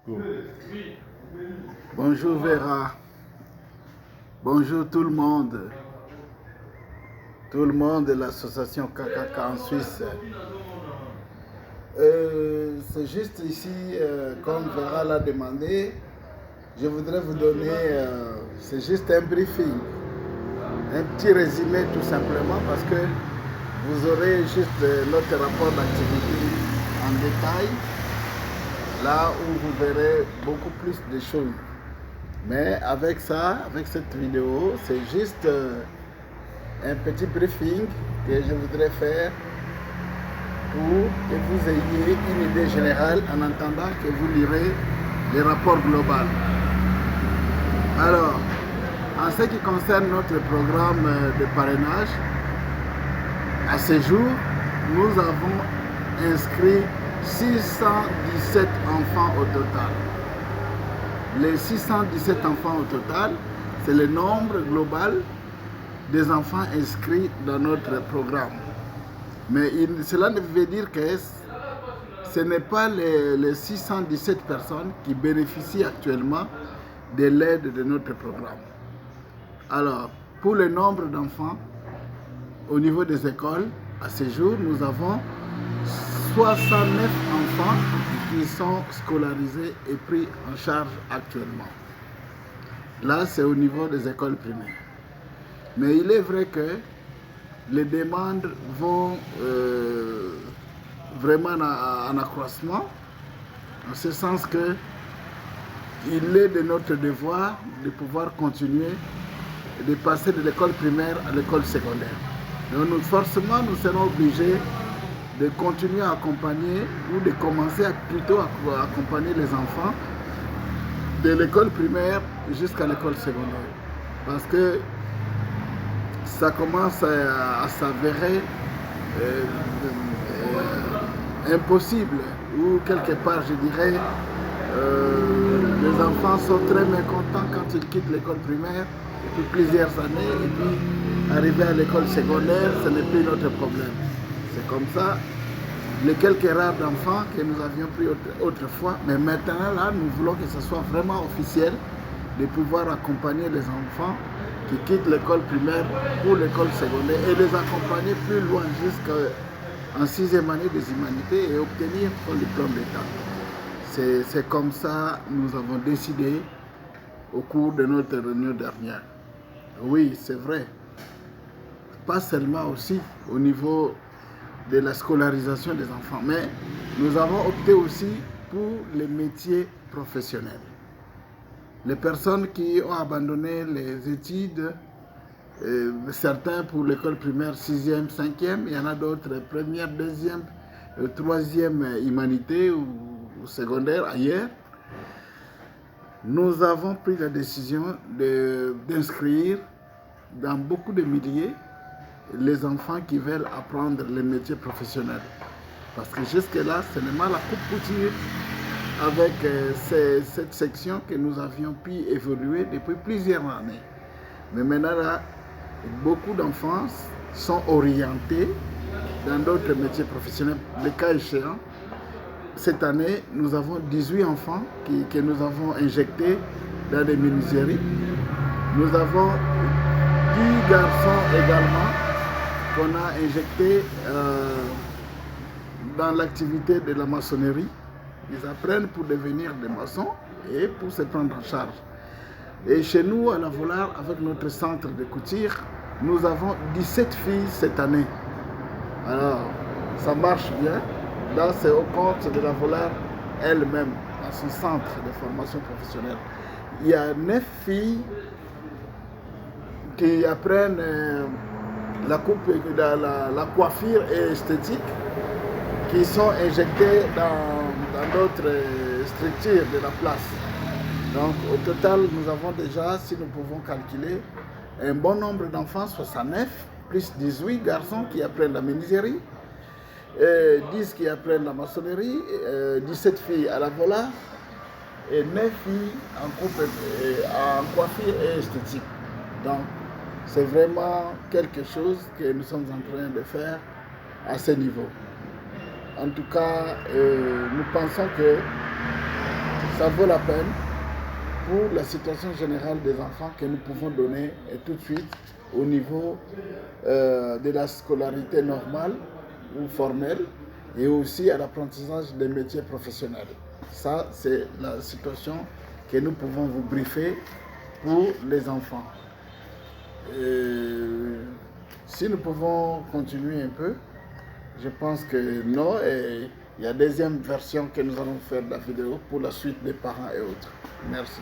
Go. Bonjour Vera. Bonjour tout le monde. Tout le monde de l'association KKK en Suisse. C'est juste ici, comme Vera l'a demandé, je voudrais vous donner, c'est juste un briefing, un petit résumé tout simplement parce que vous aurez juste notre rapport d'activité en détail, là où vous verrez beaucoup plus de choses. Mais avec ça, avec cette vidéo, c'est juste un petit briefing que je voudrais faire pour que vous ayez une idée générale en attendant que vous lirez les rapports globaux. Alors, en ce qui concerne notre programme de parrainage, à ce jour, nous avons inscrit 617 enfants au total. Les 617 enfants au total, c'est le nombre global des enfants inscrits dans notre programme. Mais cela veut dire que ce n'est pas les 617 personnes qui bénéficient actuellement de l'aide de notre programme. Alors, pour le nombre d'enfants, au niveau des écoles, à ce jour, nous avons 69 enfants qui sont scolarisés et pris en charge actuellement. Là, c'est au niveau des écoles primaires. Mais il est vrai que les demandes vont vraiment en accroissement, en ce sens que il est de notre devoir de pouvoir continuer de passer de l'école primaire à l'école secondaire. Donc forcément, nous serons obligés de continuer à accompagner ou de commencer plutôt à accompagner les enfants de l'école primaire jusqu'à l'école secondaire. Parce que ça commence à s'avérer impossible, ou quelque part, je dirais, les enfants sont très mécontents quand ils quittent l'école primaire depuis plusieurs années, et puis arriver à l'école secondaire, ce n'est plus notre problème. C'est comme ça. Les quelques rares d'enfants que nous avions pris autrefois, mais maintenant, là, nous voulons que ce soit vraiment officiel de pouvoir accompagner les enfants qui quittent l'école primaire pour l'école secondaire et les accompagner plus loin jusqu'en 6e année des humanités et obtenir son diplôme d'État. C'est comme ça que nous avons décidé au cours de notre réunion dernière. Oui, c'est vrai. Pas seulement aussi au niveau de la scolarisation des enfants, mais nous avons opté aussi pour les métiers professionnels. Les personnes qui ont abandonné les études, certains pour l'école primaire 6e, 5e, il y en a d'autres première, deuxième, troisième humanité ou secondaire ailleurs. Nous avons pris la décision d'inscrire dans beaucoup de milliers les enfants qui veulent apprendre les métiers professionnels. Parce que jusque-là, c'est seulement la coupe-couture avec cette section que nous avions pu évoluer depuis plusieurs années. Mais maintenant, là, beaucoup d'enfants sont orientés dans d'autres métiers professionnels. Le cas échéant, cette année, nous avons 18 enfants que nous avons injectés dans des menuiseries. Nous avons 10 garçons également qu'on a injectés dans l'activité de la maçonnerie. Ils apprennent pour devenir des maçons et pour se prendre en charge. Et chez nous, à la Volare, avec notre centre de couture, nous avons 17 filles cette année. Alors, ça marche bien. Là, c'est au compte de la Volare elle-même, à son centre de formation professionnelle. Il y a 9 filles qui apprennent la coupe, la coiffure et esthétique, qui sont injectés dans d'autres structures de la place. Donc au total, nous avons déjà, si nous pouvons calculer, un bon nombre d'enfants, 69, plus 18 garçons qui apprennent la menuiserie, 10 qui apprennent la maçonnerie, 17 filles à la Volare et 9 filles en coiffure et esthétique. Donc c'est vraiment quelque chose que nous sommes en train de faire à ce niveau. En tout cas, nous pensons que ça vaut la peine pour la situation générale des enfants que nous pouvons donner et tout de suite au niveau de la scolarité normale ou formelle et aussi à l'apprentissage des métiers professionnels. Ça, c'est la situation que nous pouvons vous briefer pour les enfants. Si nous pouvons continuer un peu, je pense que non, et il y a deuxième version que nous allons faire de la vidéo pour la suite des parents et autres. Merci.